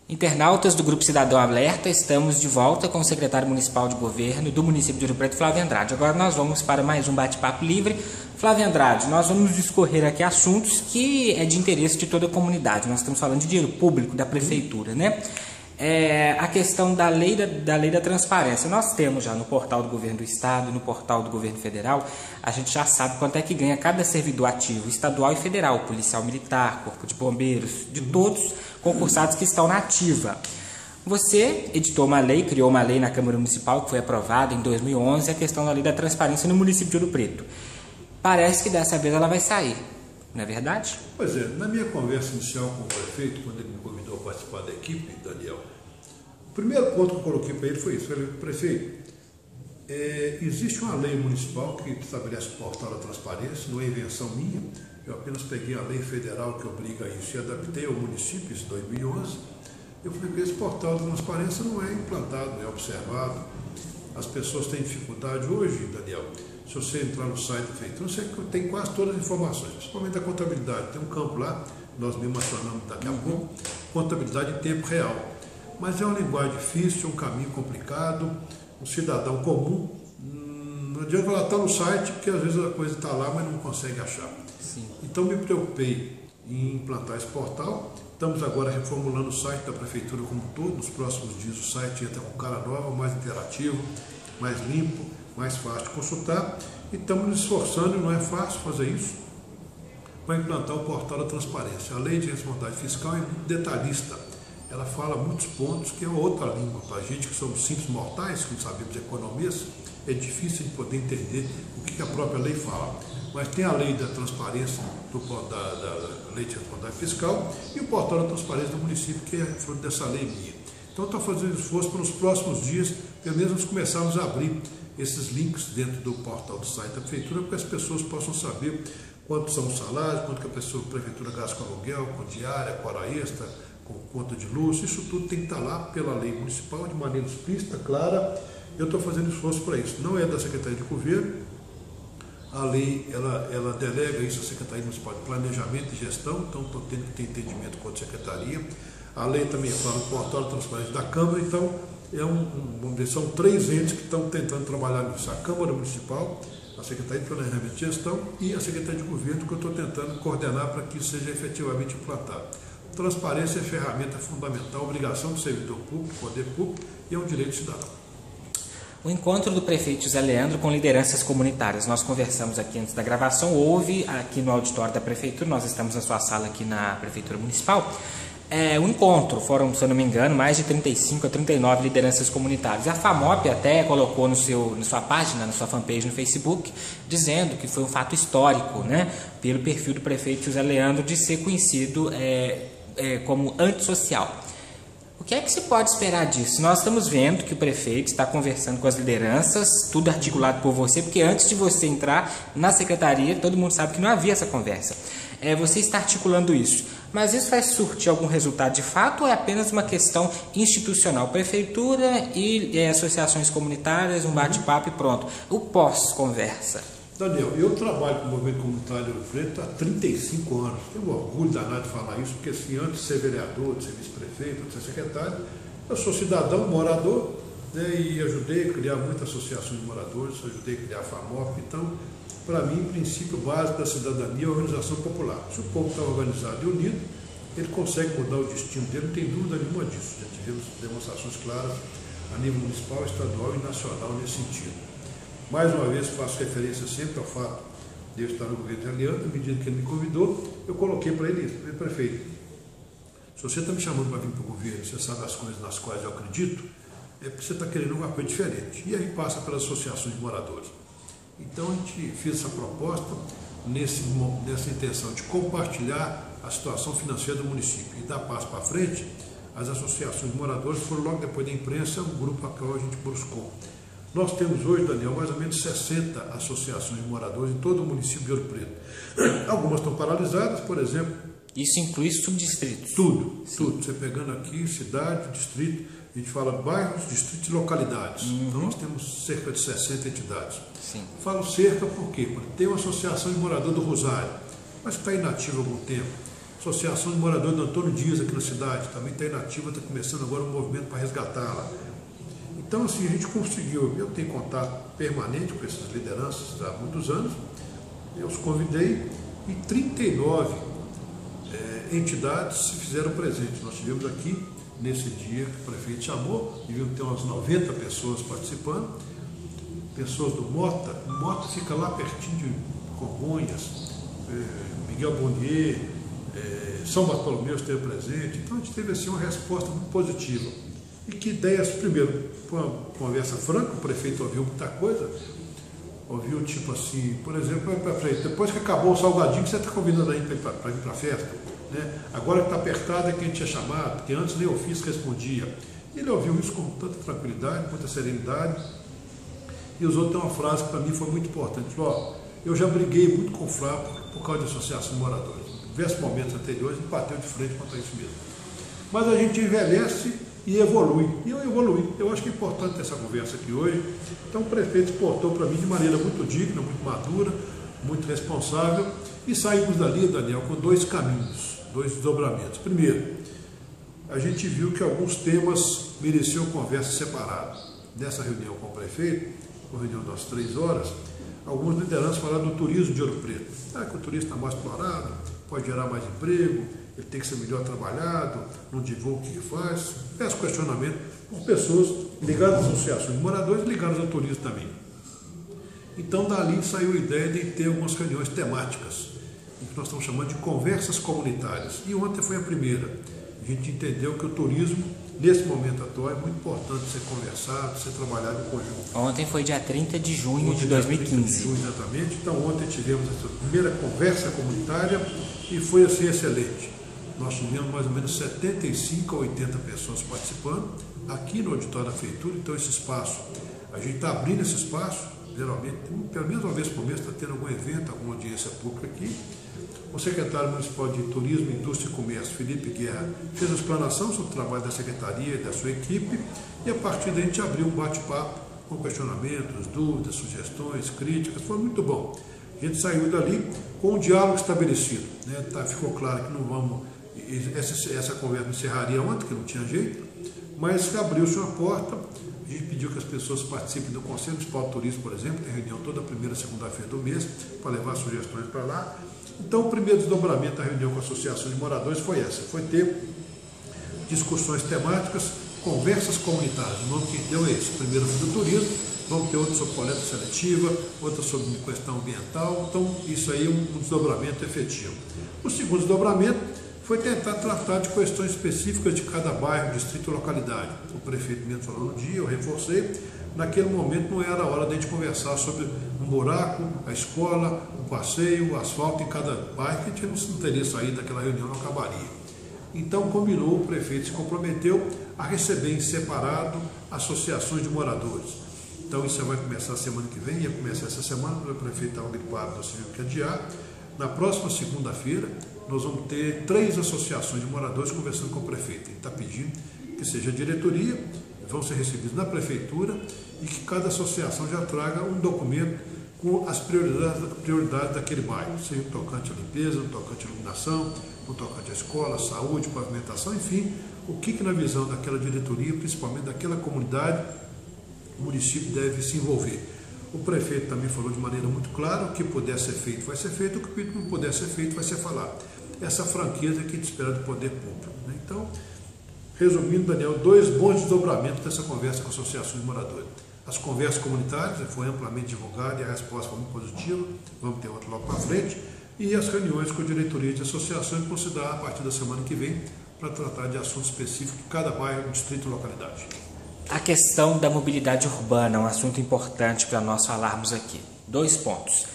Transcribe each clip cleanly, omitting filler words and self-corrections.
Internautas do Grupo Cidadão Alerta, estamos de volta com o secretário municipal de governo do município de Ouro Preto, Flávio Andrade. Agora nós vamos para mais um bate-papo livre. Flávio Andrade, nós vamos discorrer aqui assuntos que é de interesse de toda a comunidade. Nós estamos falando de dinheiro público da prefeitura, né? A questão da lei da transparência. Nós temos já no portal do governo do estado, no portal do governo federal, a gente já sabe quanto é que ganha cada servidor ativo, estadual e federal, policial militar, corpo de bombeiros, de todos concursados que estão na ativa. Você editou uma lei, criou uma lei na Câmara Municipal que foi aprovada em 2011, a questão da lei da transparência no município de Ouro Preto. Parece que dessa vez ela vai sair, não é verdade? Pois é, na minha conversa inicial com o prefeito, quando ele me convidou a participar da equipe, Daniel, o primeiro ponto que eu coloquei para ele foi isso: falei, prefeito, existe uma lei municipal que estabelece o portal da transparência, não é invenção minha, eu apenas peguei a lei federal que obriga a isso e adaptei ao município, isso em 2011. Eu falei que esse portal da transparência não é implantado, não é observado, as pessoas têm dificuldade hoje, Daniel. Se você entrar no site da prefeitura, você tem quase todas as informações, principalmente da contabilidade. Tem um campo lá, nós mesmo acionamos daqui a pouco, contabilidade em tempo real. Mas é uma linguagem difícil, é um caminho complicado, um cidadão comum, não adianta falar, está no site, porque às vezes a coisa está lá, mas não consegue achar. Sim. Então me preocupei em implantar esse portal. Estamos agora reformulando o site da prefeitura como um todo. Nos próximos dias o site entra com cara nova, mais interativo, mais limpo, mais fácil de consultar, e estamos nos esforçando, e não é fácil fazer isso, para implantar o portal da transparência. A lei de responsabilidade fiscal é muito detalhista, ela fala muitos pontos que é outra língua para a gente que somos simples mortais, que não sabemos economias, é difícil de poder entender o que a própria lei fala. Mas tem a lei da transparência, da lei de responsabilidade fiscal, e o portal da transparência do município, que é fruto dessa lei minha. Então estou fazendo esforço para nos próximos dias, pelo menos nós começarmos a abrir esses links dentro do portal do site da prefeitura, para que as pessoas possam saber quanto são os salários, quanto que a prefeitura gasta com aluguel, com diária, com hora extra, com conta de luz. Isso tudo tem que estar lá pela lei municipal, de maneira explícita, clara. Eu estou fazendo esforço para isso. Não é da Secretaria de Governo, a lei ela delega isso à Secretaria Municipal de Planejamento e Gestão, então estou tendo que ter entendimento com a Secretaria. A lei também fala no portal de transparência da Câmara, então vamos dizer, são três entes que estão tentando trabalhar nisso: a Câmara Municipal, a Secretaria de Planejamento e Gestão e a Secretaria de Governo, que eu estou tentando coordenar para que isso seja efetivamente implantado. Transparência é ferramenta fundamental, obrigação do servidor público, poder público, e é um direito cidadão. O encontro do prefeito José Leandro com lideranças comunitárias. Nós conversamos aqui antes da gravação, houve aqui no auditório da prefeitura, nós estamos na sua sala aqui na prefeitura municipal. O encontro, foram, se eu não me engano, mais de 35 a 39 lideranças comunitárias. A FAMOP até colocou na sua página, na sua fanpage no Facebook, dizendo que foi um fato histórico, né, pelo perfil do prefeito José Leandro de ser conhecido como antissocial. O que é que se pode esperar disso? Nós estamos vendo que o prefeito está conversando com as lideranças, tudo articulado por você, porque antes de você entrar na secretaria, todo mundo sabe que não havia essa conversa. Você está articulando isso. Mas isso vai surtir algum resultado de fato ou é apenas uma questão institucional? Prefeitura e associações comunitárias, um bate-papo e pronto. O pós-conversa. Daniel, eu trabalho com o movimento comunitário de Ouro Preto há 35 anos. Tenho orgulho danado de falar isso, porque assim, antes de ser vereador, de ser vice-prefeito, de ser secretário, eu sou cidadão, morador, né, e ajudei a criar muitas associações de moradores, ajudei a criar a FAMOP. Então, para mim, o princípio básico da cidadania é a organização popular. Se o povo está organizado e unido, ele consegue mudar o destino dele, não tem dúvida nenhuma disso. Já tivemos demonstrações claras a nível municipal, estadual e nacional nesse sentido. Mais uma vez, faço referência sempre ao fato de eu estar no governo de Leandro. À medida que ele me convidou, eu coloquei para ele isso: prefeito, se você está me chamando para vir para o governo, você sabe as coisas nas quais eu acredito, é porque você está querendo uma coisa diferente. E aí passa pelas associações de moradores. Então a gente fez essa proposta nessa intenção de compartilhar a situação financeira do município e dar passo para frente. As associações de moradores foram logo depois da imprensa o grupo a qual a gente buscou. Nós temos hoje, Daniel, mais ou menos 60 associações de moradores em todo o município de Ouro Preto. Algumas estão paralisadas, por exemplo. Isso inclui subdistritos? Tudo, tudo. Você pegando aqui, cidade, distrito, a gente fala bairros, distritos e localidades. Então nós temos cerca de 60 entidades. Sim. Falo cerca por quê? Porque tem uma associação de morador do Rosário, mas que está inativa há algum tempo. Associação de Moradores do Antônio Dias aqui na cidade, também está inativa, está começando agora um movimento para resgatá-la. Então, assim, a gente conseguiu, eu tenho contato permanente com essas lideranças há muitos anos, eu os convidei e 39 entidades se fizeram presentes. Nós tivemos aqui, nesse dia que o prefeito chamou, deviam ter umas 90 pessoas participando, pessoas do Mota. O Mota fica lá pertinho de Congonhas, Miguel Bonier, São Bartolomeu esteve presente. Então a gente teve assim uma resposta muito positiva. E que ideias, primeiro, foi uma conversa franca, o prefeito ouviu muita coisa, ouviu tipo assim, por exemplo, prefeito, depois que acabou o salgadinho, você está convidando aí para ir para a festa? Né? Agora que está apertado é que a gente tinha chamado, porque antes nem o ofício respondia. Ele ouviu isso com tanta tranquilidade, muita serenidade. E os outros têm uma frase que para mim foi muito importante. Falou, eu já briguei muito com o Flávio por causa de associação de moradores. Em diversos momentos anteriores, ele bateu de frente contra isso mesmo. Mas a gente envelhece e evolui. E eu evolui. Eu acho que é importante ter essa conversa aqui hoje. Então o prefeito exportou para mim de maneira muito digna, muito madura, muito responsável. E saímos dali, Daniel, com dois caminhos, dois desdobramentos. Primeiro, a gente viu que alguns temas mereciam conversa separada. Nessa reunião com o prefeito, uma reunião das 3 horas, algumas lideranças falaram do turismo de Ouro Preto. Que o turismo está mais explorado, pode gerar mais emprego, ele tem que ser melhor trabalhado, não divulga o que faz. Peço questionamento por pessoas ligadas às associações de moradores e ligadas ao turismo também. Então, dali saiu a ideia de ter algumas reuniões temáticas, em que nós estamos chamando de conversas comunitárias. E ontem foi a primeira. A gente entendeu que o turismo, nesse momento atual, é muito importante ser conversado, ser trabalhado em conjunto. Ontem foi dia 30 de junho de 2015. 30 de junho, exatamente. Então, ontem tivemos essa primeira conversa comunitária e foi assim excelente. Nós tivemos mais ou menos 75 a 80 pessoas participando aqui no auditório da Prefeitura. Então, esse espaço, a gente está abrindo esse espaço, geralmente, pelo menos uma vez por mês, está tendo algum evento, alguma audiência pública aqui. O secretário municipal de Turismo, Indústria e Comércio, Felipe Guerra, fez a explanação sobre o trabalho da secretaria e da sua equipe, e a partir daí a gente abriu um bate-papo com questionamentos, dúvidas, sugestões, críticas. Foi muito bom. A gente saiu dali com um diálogo estabelecido. Né? Ficou claro que não vamos... Essa conversa encerraria ontem, que não tinha jeito, mas abriu-se uma porta. A gente pediu que as pessoas participem do Conselho Municipal de Turismo, por exemplo, tem reunião toda a primeira segunda-feira do mês, para levar sugestões para lá. Então, o primeiro desdobramento da reunião com a Associação de Moradores foi essa, foi ter discussões temáticas, conversas comunitárias. O nome que deu é esse. Primeiro foi do turismo, vamos ter outro sobre coleta seletiva, outra sobre questão ambiental. Então, isso aí é um desdobramento efetivo. O segundo desdobramento foi tentar tratar de questões específicas de cada bairro, distrito e localidade. O prefeito mesmo falou no dia, eu reforcei. Naquele momento não era a hora de a gente conversar sobre um buraco, a escola, o passeio, o asfalto em cada bairro, que a gente não teria saído daquela reunião, não acabaria. Então combinou, o prefeito se comprometeu a receber em separado associações de moradores. Então isso vai começar semana que vem, ia começar essa semana, o prefeito estava gripado, nós tivemos que adiar. Na próxima segunda-feira, nós vamos ter 3 associações de moradores conversando com o prefeito. Ele está pedindo que seja a diretoria, vão ser recebidos na prefeitura e que cada associação já traga um documento com as prioridades daquele bairro, seja um tocante à limpeza, um tocante à iluminação, um tocante à escola, saúde, pavimentação, enfim, o que na visão daquela diretoria, principalmente daquela comunidade, o município deve se envolver. O prefeito também falou de maneira muito clara, o que puder ser feito vai ser feito, o que não puder ser feito vai ser falado. Essa franqueza que a gente espera do poder público. Né? Então, resumindo, Daniel, 2 bons desdobramentos dessa conversa com a Associação de Moradores. As conversas comunitárias foi amplamente divulgada e a resposta foi muito positiva, vamos ter outra logo para frente, e as reuniões com a diretoria de associações vão se dar a partir da semana que vem para tratar de assuntos específicos de cada bairro, distrito e localidade. A questão da mobilidade urbana é um assunto importante para nós falarmos aqui. 2 pontos.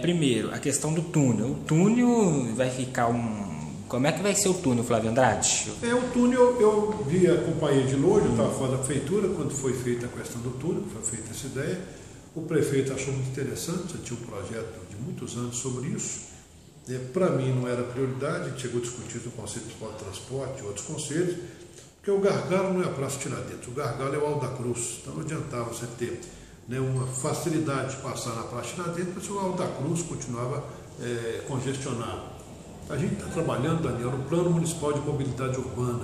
Primeiro, a questão do túnel. O túnel vai ficar Como é que vai ser o túnel, Flávio Andrade? O túnel eu acompanhei de longe, eu estava fora da prefeitura, quando foi feita a questão do túnel, foi feita essa ideia. O prefeito achou muito interessante, já tinha um projeto de muitos anos sobre isso. Para mim não era prioridade, a gente chegou a discutir no Conselho de Transporte e outros conselhos, porque o gargalo não é a Praça Tiradentes, o gargalo é o Alto da Cruz. Então não adiantava você ter uma facilidade de passar na Praça Tiradentes, mas o Alto da Cruz continuava congestionado. A gente está trabalhando, Daniel, no Plano Municipal de Mobilidade Urbana.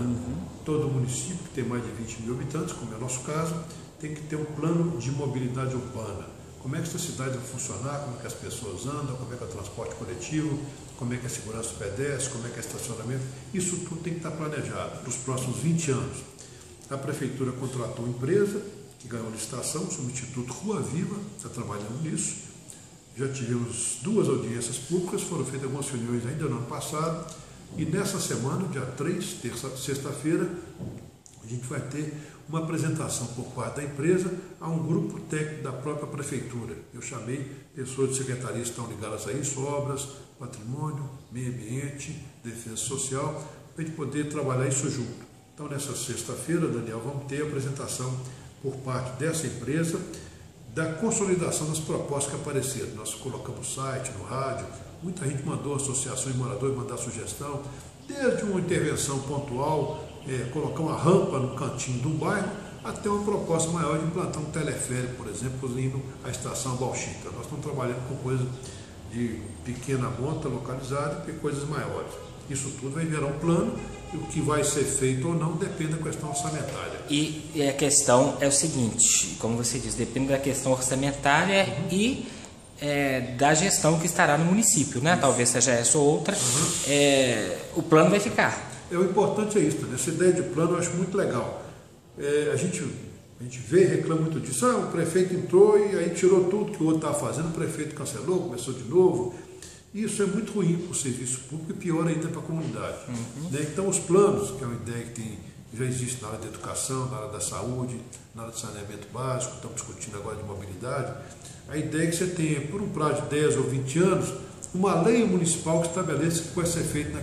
Todo município que tem mais de 20 mil habitantes, como é o nosso caso, tem que ter um plano de mobilidade urbana. Como é que essa cidade vai funcionar, como é que as pessoas andam, como é que é o transporte coletivo, como é que é a segurança do pedestre, como é que é o estacionamento. Isso tudo tem que estar planejado para os próximos 20 anos. A Prefeitura contratou uma empresa que ganhou licitação, o Instituto Rua Viva, está trabalhando nisso. Já tivemos 2 audiências públicas, foram feitas algumas reuniões ainda no ano passado, e nessa semana, dia 3, sexta-feira, a gente vai ter uma apresentação por parte da empresa a um grupo técnico da própria Prefeitura. Eu chamei pessoas de secretarias que estão ligadas a isso, obras, patrimônio, meio ambiente, defesa social, para a gente poder trabalhar isso junto. Então, nessa sexta-feira, Daniel, vamos ter a apresentação por parte dessa empresa da consolidação das propostas que apareceram. Nós colocamos no site, no rádio, muita gente mandou, associações de moradores mandar sugestão, desde uma intervenção pontual, colocar uma rampa no cantinho do bairro, até uma proposta maior de implantar um teleférico, por exemplo, indo à estação Bauxita. Nós estamos trabalhando com coisas de pequena monta localizada e coisas maiores. Isso tudo vai virar um plano, e o que vai ser feito ou não depende da questão orçamentária. E a questão é o seguinte, como você diz, depende da questão orçamentária e da gestão que estará no município, né? Talvez seja essa ou outra. O plano vai ficar. O importante é isso, né? Essa ideia de plano eu acho muito legal. A gente vê e reclama muito disso. O prefeito entrou e aí tirou tudo que o outro estava fazendo, o prefeito cancelou, começou de novo. Isso é muito ruim para o serviço público e pior ainda para a comunidade. Então, os planos, que é uma ideia que já existe na área da educação, na área da saúde, na área do saneamento básico, estamos discutindo agora de mobilidade, a ideia é que você tenha, por um prazo de 10 ou 20 anos, uma lei municipal que estabeleça o que vai ser feito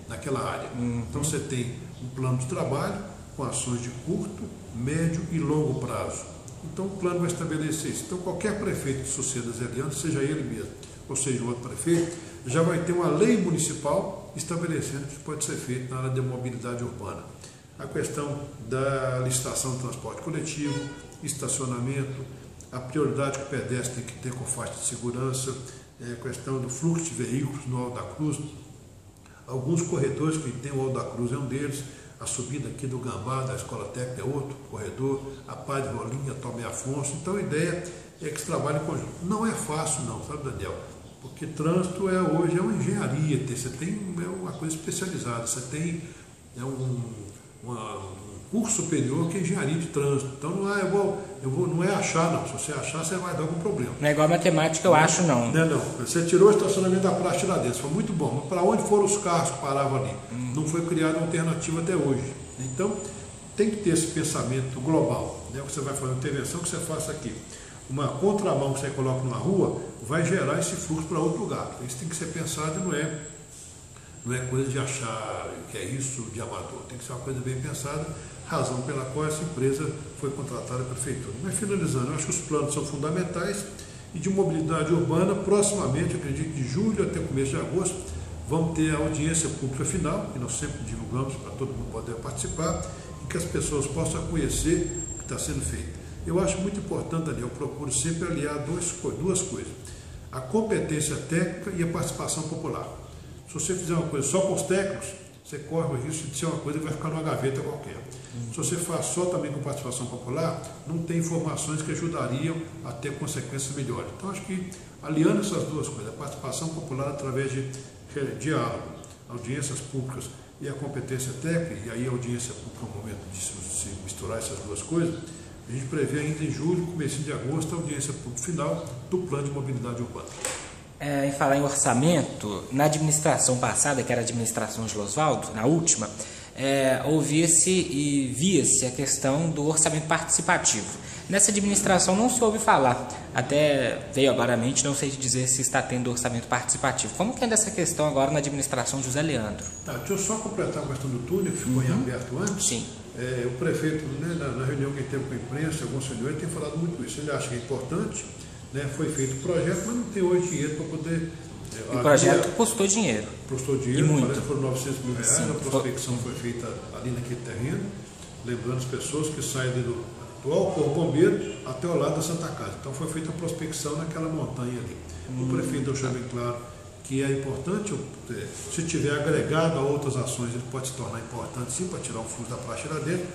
naquela área. Então, você tem um plano de trabalho com ações de curto, médio e longo prazo. Então, o plano vai estabelecer isso. Então, qualquer prefeito de Sociedade Zeliano, seja ele mesmo, ou seja, o outro prefeito, já vai ter uma lei municipal estabelecendo o que pode ser feito na área de mobilidade urbana. A questão da licitação do transporte coletivo, estacionamento, a prioridade que o pedestre tem que ter com faixa de segurança, a questão do fluxo de veículos no Alto da Cruz, alguns corredores que tem o Alto da Cruz é um deles, a subida aqui do Gambá, da Escola Técnica é outro corredor, a Padre Rolinha, Tomé Afonso. Então a ideia é que se trabalhe em conjunto. Não é fácil não, sabe, Daniel? Porque trânsito hoje é uma engenharia, você tem uma coisa especializada, você tem um curso superior que é engenharia de trânsito. Então não é achar não, se você achar você vai dar algum problema. Não é igual a matemática, eu acho não. Não, você tirou o estacionamento da Praça Tiradentes, foi muito bom, mas para onde foram os carros que paravam ali? Não foi criada uma alternativa até hoje. Então tem que ter esse pensamento global, né? Que você vai fazer uma intervenção que você faça aqui. Uma contramão que você coloca numa rua vai gerar esse fluxo para outro lugar. Isso tem que ser pensado, não é coisa de achar que é isso de amador. Tem que ser uma coisa bem pensada, razão pela qual essa empresa foi contratada pela Prefeitura. Mas finalizando, eu acho que os planos são fundamentais e de mobilidade urbana, proximamente, acredito que de julho até o começo de agosto, vamos ter a audiência pública final, que nós sempre divulgamos para todo mundo poder participar, e que as pessoas possam conhecer o que está sendo feito. Eu acho muito importante, Daniel, eu procuro sempre aliar duas coisas. A competência técnica e a participação popular. Se você fizer uma coisa só com os técnicos, você corre o risco de ser uma coisa que vai ficar numa gaveta qualquer. Se você faz só também com participação popular, não tem informações que ajudariam a ter consequências melhores. Então, acho que aliando essas duas coisas, a participação popular através de diálogo, audiências públicas e a competência técnica, e aí a audiência pública é o momento de se misturar essas duas coisas, a gente prevê ainda em julho, começo de agosto, a audiência pública final do Plano de Mobilidade Urbana. Em falar em orçamento, na administração passada, que era a administração de Losvaldo, na última, ouvia-se e via-se a questão do orçamento participativo. Nessa administração não se ouve falar, até veio agora à mente, não sei dizer se está tendo orçamento participativo. Como que anda essa questão agora na administração de José Leandro? Deixa eu só completar a questão do túnel, que ficou em aberto antes. Sim. O prefeito, né, na reunião que ele teve com a imprensa, alguns senhores, tem falado muito isso. Ele acha que é importante, né, foi feito o projeto, mas não tem hoje dinheiro para poder... O projeto custou dinheiro. Custou dinheiro, parece que foram 900 mil reais, Sim, a prospecção foi feita ali naquele terreno, lembrando as pessoas que saem do atual Corpo Bombeiro até o lado da Santa Casa. Então foi feita a prospecção naquela montanha ali. O prefeito deixou bem claro que é importante, se tiver agregado a outras ações, ele pode se tornar importante sim, para tirar o fundo da prateleira dele.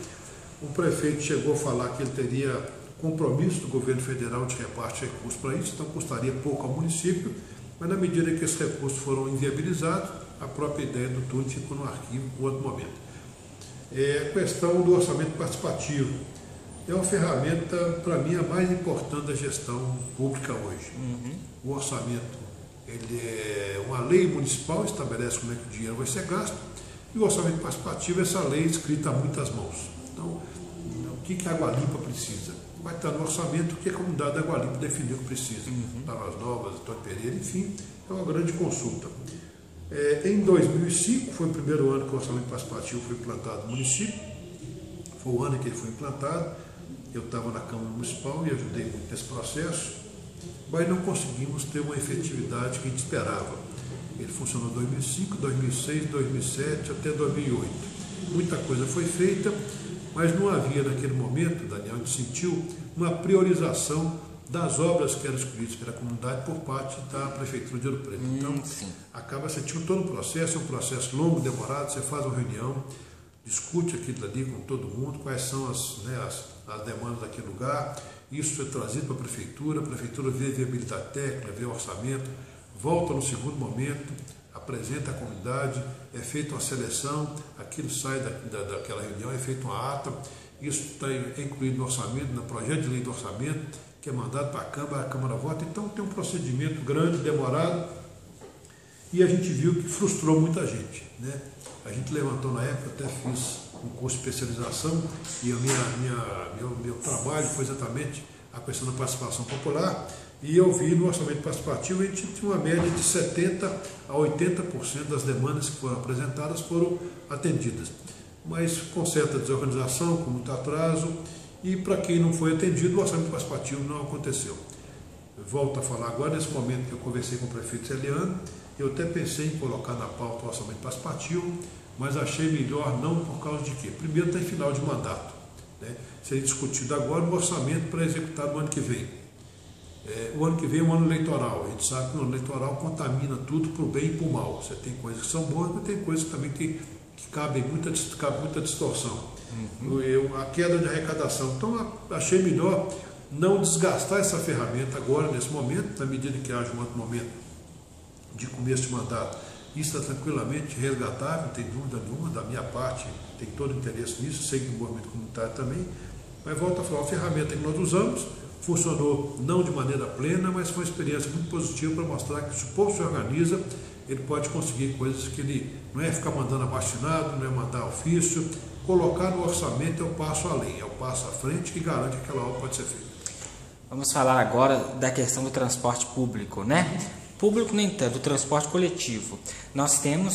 O prefeito chegou a falar que ele teria compromisso do governo federal de repartir recursos para isso, então custaria pouco ao município, mas na medida que esses recursos foram inviabilizados, a própria ideia do túnel ficou no arquivo em outro momento. A questão do orçamento participativo é uma ferramenta, para mim, a mais importante da gestão pública hoje. O orçamento, ele é uma lei municipal, estabelece como é que o dinheiro vai ser gasto, e o orçamento participativo é essa lei escrita a muitas mãos. Então, o que a Água Limpa precisa? Vai estar no orçamento o que a comunidade da Água Limpa definiu que precisa. Lavras Novas, Antônio Pereira, enfim, é uma grande consulta. Em 2005, foi o primeiro ano que o orçamento participativo foi implantado no município, foi o ano em que ele foi implantado, eu estava na Câmara Municipal e ajudei muito nesse processo, mas não conseguimos ter uma efetividade que a gente esperava. Ele funcionou em 2005, 2006, 2007, até 2008. Muita coisa foi feita, mas não havia naquele momento, Daniel, a gente sentiu uma priorização das obras que eram escolhidas pela comunidade por parte da Prefeitura de Ouro Preto. Então, acaba sentindo todo o processo, é um processo longo, demorado, você faz uma reunião, discute aquilo ali com todo mundo, quais são as demandas daquele lugar, isso é trazido para a Prefeitura vê viabilidade técnica, vê orçamento, volta no segundo momento, apresenta a comunidade, é feita uma seleção, aquilo sai daquela reunião, é feita uma ata, isso está incluído no orçamento, no projeto de lei do orçamento, que é mandado para a Câmara vota, então tem um procedimento grande, demorado, e a gente viu que frustrou muita gente, né? A gente levantou na época, até fiz um curso de especialização, e meu trabalho foi exatamente a questão da participação popular, e eu vi no orçamento participativo, a gente tinha uma média de 70% a 80% das demandas que foram apresentadas foram atendidas, mas com certa desorganização, com muito atraso, e para quem não foi atendido, o orçamento participativo não aconteceu. Eu volto a falar agora, nesse momento que eu conversei com o prefeito Celiano, eu até pensei em colocar na pauta o orçamento participativo, mas achei melhor não por causa de quê? Primeiro, está em final de mandato, né? Seria discutido agora o orçamento para executar no ano que vem. O ano que vem é um ano eleitoral, a gente sabe que o ano eleitoral contamina tudo para o bem e para o mal. Você tem coisas que são boas, mas tem coisas também que cabe muita distorção. A queda de arrecadação. Então, achei melhor não desgastar essa ferramenta agora, nesse momento, na medida que haja um outro momento de começo de mandato. Isso está tranquilamente resgatável, não tem dúvida nenhuma, da minha parte, tem todo o interesse nisso, sei que o movimento comunitário também, mas volto a falar, a ferramenta que nós usamos funcionou não de maneira plena, mas foi uma experiência muito positiva para mostrar que se o povo se organiza, ele pode conseguir coisas que ele não é ficar mandando abaixinado, não é mandar ofício, colocar no orçamento é o passo além, é o passo à frente que garante que aquela obra pode ser feita. Vamos falar agora da questão do transporte público, né? Público, no entanto, do transporte coletivo. Nós temos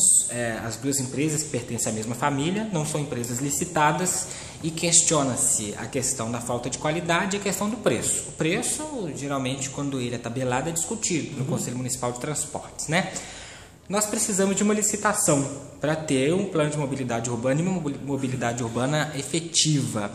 as duas empresas que pertencem à mesma família, não são empresas licitadas e questiona-se a questão da falta de qualidade e a questão do preço. O preço, geralmente, quando ele é tabelado, é discutido no Conselho Municipal de Transportes, né? Nós precisamos de uma licitação para ter um plano de mobilidade urbana e uma mobilidade urbana efetiva.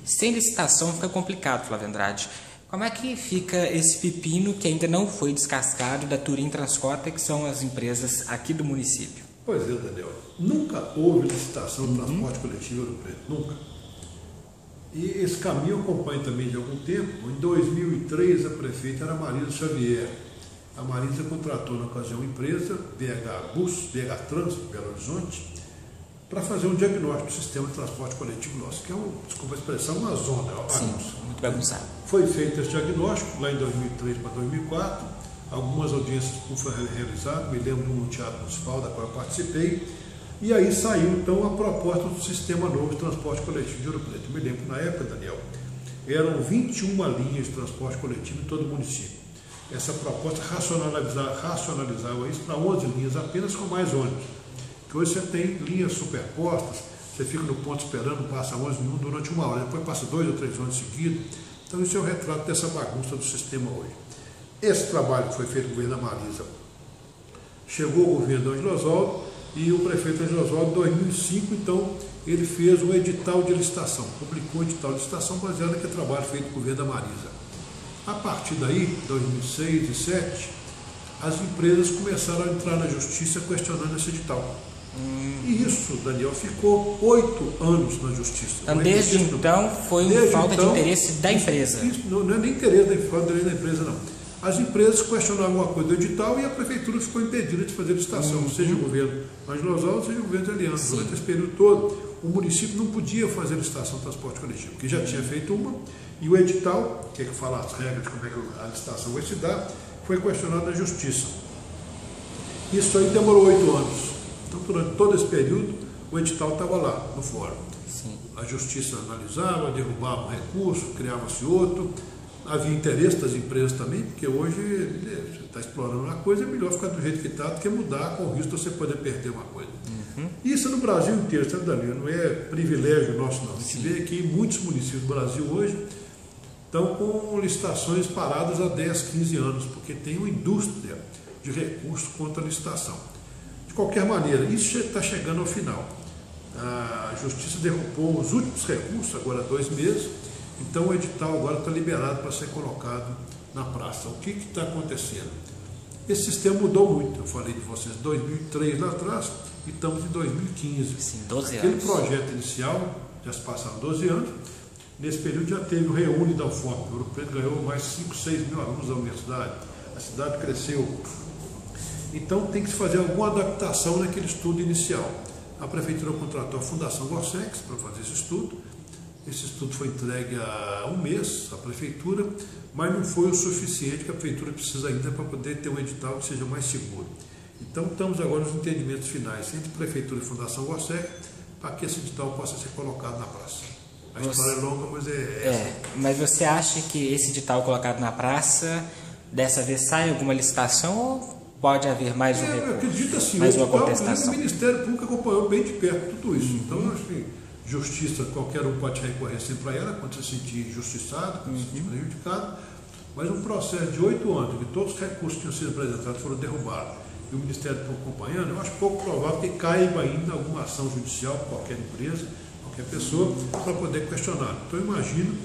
Sem licitação fica complicado, Flávio Andrade. Como é que fica esse pepino que ainda não foi descascado da Turim Transcota, que são as empresas aqui do município? Pois é, Daniel. Nunca houve licitação de transporte coletivo no Preto, nunca. E esse caminho eu acompanho também de algum tempo. Em 2003, a prefeita era Marisa Xavier. A Marisa contratou na ocasião uma empresa, BH Trans, Belo Horizonte, para fazer um diagnóstico do sistema de transporte coletivo nosso, que é, desculpa a expressão, uma zona, uma bagunça. Sim, muito bagunçado. Foi feito esse diagnóstico lá em 2003 para 2004, algumas audiências foram realizadas, me lembro de um teatro municipal da qual eu participei, e aí saiu então a proposta do sistema novo de transporte coletivo de Ouro Preto. Eu me lembro, na época, Daniel, eram 21 linhas de transporte coletivo em todo o município. Essa proposta racionalizava isso para 11 linhas apenas com mais ônibus. Que hoje você tem linhas superpostas, você fica no ponto esperando, passa 11 minutos durante uma hora, depois passa 2 ou 3 ônibus seguidos. Então isso é o retrato dessa bagunça do sistema hoje. Esse trabalho que foi feito no governo da Marisa, chegou o governo do Ângelo Oswaldo e o prefeito Ângelo Oswaldo, em 2005, então, ele fez um edital de licitação, publicou um edital de licitação baseado naquele trabalho feito no governo da Marisa. A partir daí, 2006 e 2007, as empresas começaram a entrar na justiça questionando esse edital. E isso, Daniel, ficou 8 anos na justiça. Então, desde então, foi uma falta de interesse da empresa. Isso não é nem interesse da empresa, não. As empresas questionavam alguma coisa do edital e a prefeitura ficou impedida de fazer licitação, seja o governo Marginal Oswaldo, seja o governo de Aliança. Durante esse período todo, o município não podia fazer licitação de transporte coletivo, porque já tinha feito uma, e o edital, que é que fala as regras de como é que a licitação vai se dar, foi questionado na justiça. Isso aí demorou 8 anos. Então, durante todo esse período, o edital estava lá, no fórum. Sim. A justiça analisava, derrubava um recurso, criava-se outro. Havia interesse das empresas também, porque hoje você está explorando uma coisa, é melhor ficar do jeito que está do que mudar com o risco de você poder perder uma coisa. Isso no Brasil inteiro, sabe, Danilo? Não é privilégio nosso, não. A gente vê que em muitos municípios do Brasil hoje estão com licitações paradas há 10, 15 anos, porque tem uma indústria de recursos contra a licitação. De qualquer maneira, isso está chegando ao final. A Justiça derrubou os últimos recursos, agora há 2 meses, então o edital agora está liberado para ser colocado na praça. O que está acontecendo? Esse sistema mudou muito, eu falei de vocês, 2003 lá atrás, e estamos em 2015. Sim, 12 Aquele anos. projeto inicial, já se passaram 12 anos, nesse período já teve o Reúne da UFOP, o Ouro Preto ganhou mais 5, 6 mil alunos da universidade, a cidade cresceu. Então tem que se fazer alguma adaptação naquele estudo inicial. A prefeitura contratou a Fundação Gorsex para fazer esse estudo. Esse estudo foi entregue há 1 mês à prefeitura, mas não foi o suficiente que a prefeitura precisa ainda para poder ter um edital que seja mais seguro. Então estamos agora nos entendimentos finais entre prefeitura e Fundação Gorsex para que esse edital possa ser colocado na praça. A história é longa, mas essa. Mas você acha que esse edital colocado na praça, dessa vez sai alguma licitação ou pode haver mais um recurso? Eu acredito assim, mais uma edital, contestação? o Ministério Público acompanhou bem de perto tudo isso. Então, acho que justiça, qualquer um pode recorrer sempre a ela quando se sentir injustiçado, quando se sentir prejudicado, mas um processo de 8 anos, que todos os recursos que tinham sido apresentados foram derrubados, e o Ministério Público acompanhando, eu acho pouco provável que caiba ainda alguma ação judicial por qualquer empresa, qualquer pessoa, para poder questionar. Então eu imagino,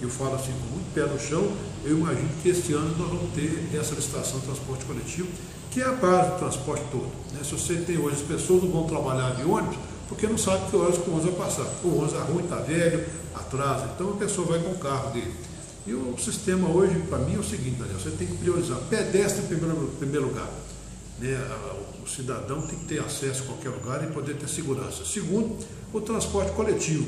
eu falo assim com muito pé no chão, eu imagino que este ano nós vamos ter essa licitação de transporte coletivo, que é a base do transporte todo. Né? Se você tem hoje, as pessoas não vão trabalhar de ônibus, porque não sabe que horas que o ônibus vai passar. O ônibus é ruim, está velho, atrasa, então a pessoa vai com o carro dele. E o sistema hoje, para mim, é o seguinte, Daniel, você tem que priorizar pedestre em primeiro lugar. Né? O cidadão tem que ter acesso a qualquer lugar e poder ter segurança. Segundo, o transporte coletivo.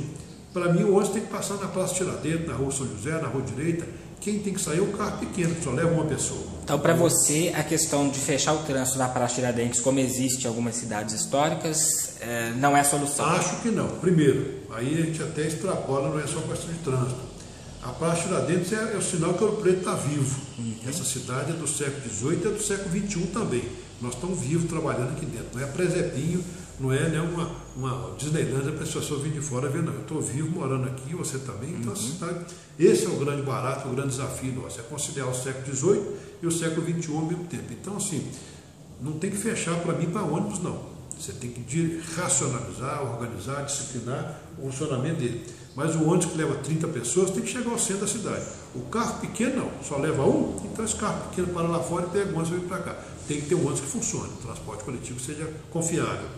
Para mim, o ônibus tem que passar na Praça Tiradentes, na Rua São José, na Rua Direita. Quem tem que sair é o carro pequeno, que só leva uma pessoa. Então, para você, a questão de fechar o trânsito na Praça Tiradentes, como existe em algumas cidades históricas, não é solução? Acho que não. Primeiro, aí a gente até extrapola, não é só questão de trânsito. A Praça Tiradentes é o sinal que o Ouro Preto está vivo. Essa cidade é do século XVIII e é do século XXI também. Nós estamos vivos trabalhando aqui dentro. Não é presepinho, não é né, uma Disneylandia para as pessoas virem de fora ver, não. Eu estou vivo morando aqui, você também. Então, a cidade, esse é o grande barato, o grande desafio nosso. É conciliar o século XVIII e o século XXI ao mesmo tempo. Então, assim, não tem que fechar para mim para ônibus, não. Você tem que racionalizar, organizar, disciplinar o funcionamento dele. Mas o ônibus que leva 30 pessoas tem que chegar ao centro da cidade. O carro pequeno não, só leva um, então esse carro pequeno para lá fora e pega o ônibus e vem para cá. Tem que ter um ônibus que funcione, o transporte coletivo seja confiável.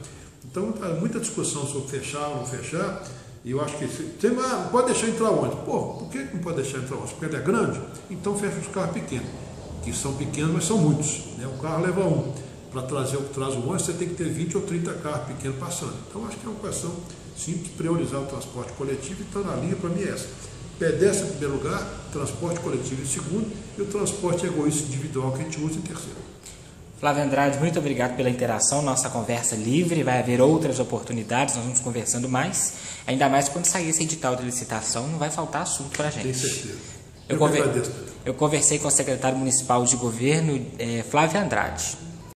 Então, há muita discussão sobre fechar ou não fechar, e eu acho que você não pode deixar entrar ônibus. Pô, por que não pode deixar entrar ônibus? Porque ele é grande? Então fecha os carros pequenos, que são pequenos, mas são muitos. Né? O carro leva um. Para trazer o que traz o ônibus, você tem que ter 20 ou 30 carros pequenos passando. Então, acho que é uma questão simples, priorizar o transporte coletivo, então na linha para mim é essa. Pedestre em primeiro lugar, transporte coletivo em segundo, e o transporte egoísta individual que a gente usa em terceiro. Flávio Andrade, muito obrigado pela interação, nossa conversa livre, vai haver outras oportunidades, nós vamos conversando mais, ainda mais quando sair esse edital de licitação, não vai faltar assunto para a gente. Tenho certeza. Eu conversei com o secretário municipal de governo, Flávio Andrade.